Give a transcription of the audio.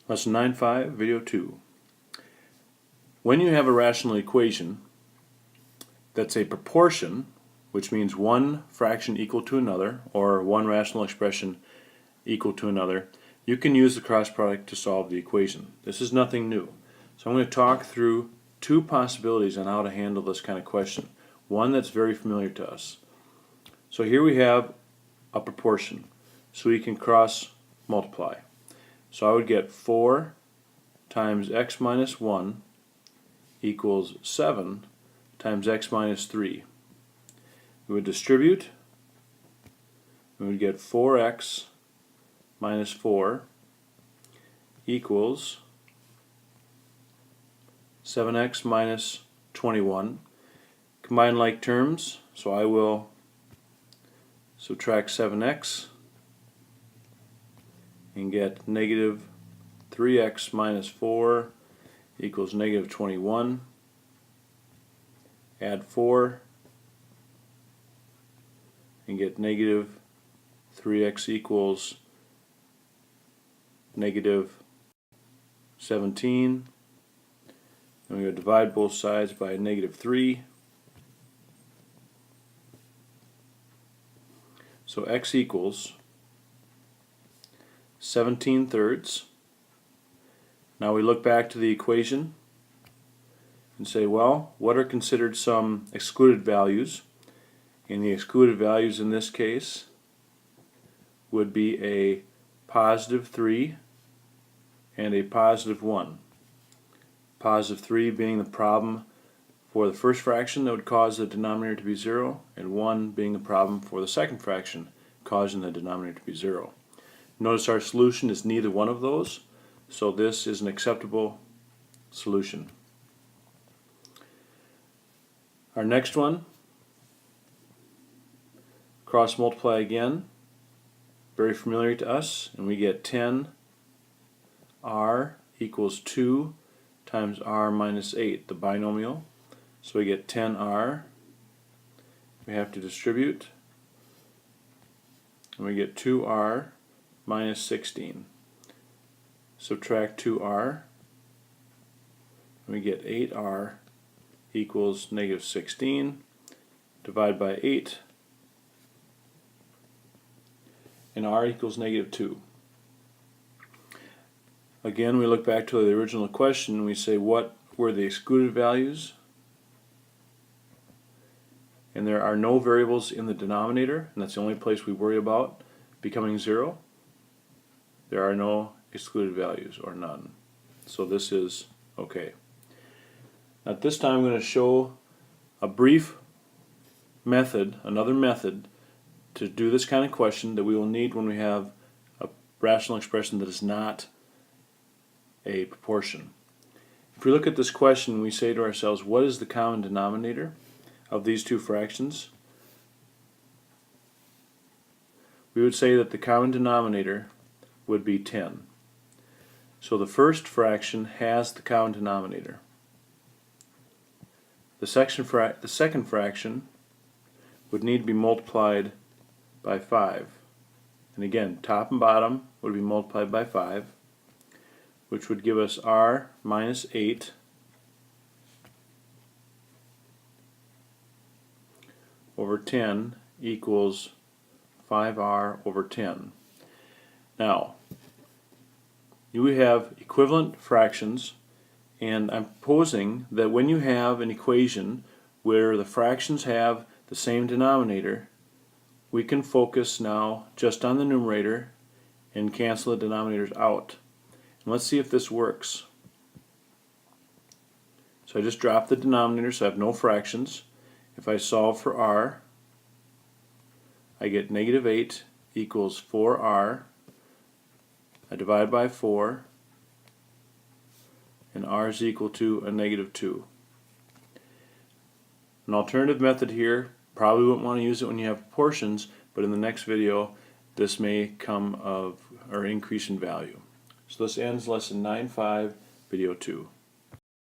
Lesson 9.5, Video 2. When you have a rational equation that's a proportion, which means one fraction equal to another, or one rational expression equal to another, you can use the cross product to solve the equation. This is nothing new. So I'm going to talk through two possibilities on how to handle this kind of question. One that's very familiar to us. So here we have a proportion, so we can cross multiply. So I would get 4 times x minus 1 equals 7 times x minus 3. We would distribute, we would get 4x minus 4 equals 7x minus 21. Combine like terms, so I will subtract 7x and get negative 3x minus 4 equals negative 21. Add 4 and get negative 3x equals negative 17. And we would divide both sides by negative 3. So x equals 17 thirds. Now we look back to the equation and say, well, what are considered some excluded values? And the excluded values in this case would be a positive 3 and a positive 1. Positive 3 being the problem for the first fraction that would cause the denominator to be 0, and 1 being the problem for the second fraction causing the denominator to be 0. Notice our solution is neither one of those, so this is an acceptable solution. Our next one, cross multiply again, very familiar to us, and we get 10 r equals 2 times r minus 8, the binomial. So we get 10r, we have to distribute, and we get 2r minus 16. Subtract 2r, and we get 8r equals negative 16. Divide by 8, and r equals negative 2. Again, we look back to the original question and we say, what were the excluded values? And there are no variables in the denominator, and that's the only place we worry about becoming 0. There are no excluded values, or none. So this is okay. At this time I'm going to show a brief method, another method, to do this kind of question that we will need when we have a rational expression that is not a proportion. If we look at this question, we say to ourselves, what is the common denominator of these two fractions? We would say that the common denominator would be 10. So the first fraction has the common denominator. The second fraction would need to be multiplied by 5. And again, top and bottom would be multiplied by 5, which would give us r minus 8 over 10 equals 5r over 10. Now, you have equivalent fractions, and I'm proposing that when you have an equation where the fractions have the same denominator, we can focus now just on the numerator and cancel the denominators out. And let's see if this works. So I just dropped the denominator, so I have no fractions. If I solve for r, I get negative 8 equals 4r. I divide by 4, and r is equal to a negative 2. An alternative method here, probably wouldn't want to use it when you have proportions, but in the next video this may come of or increase in value. So this ends lesson 9.5, video 2.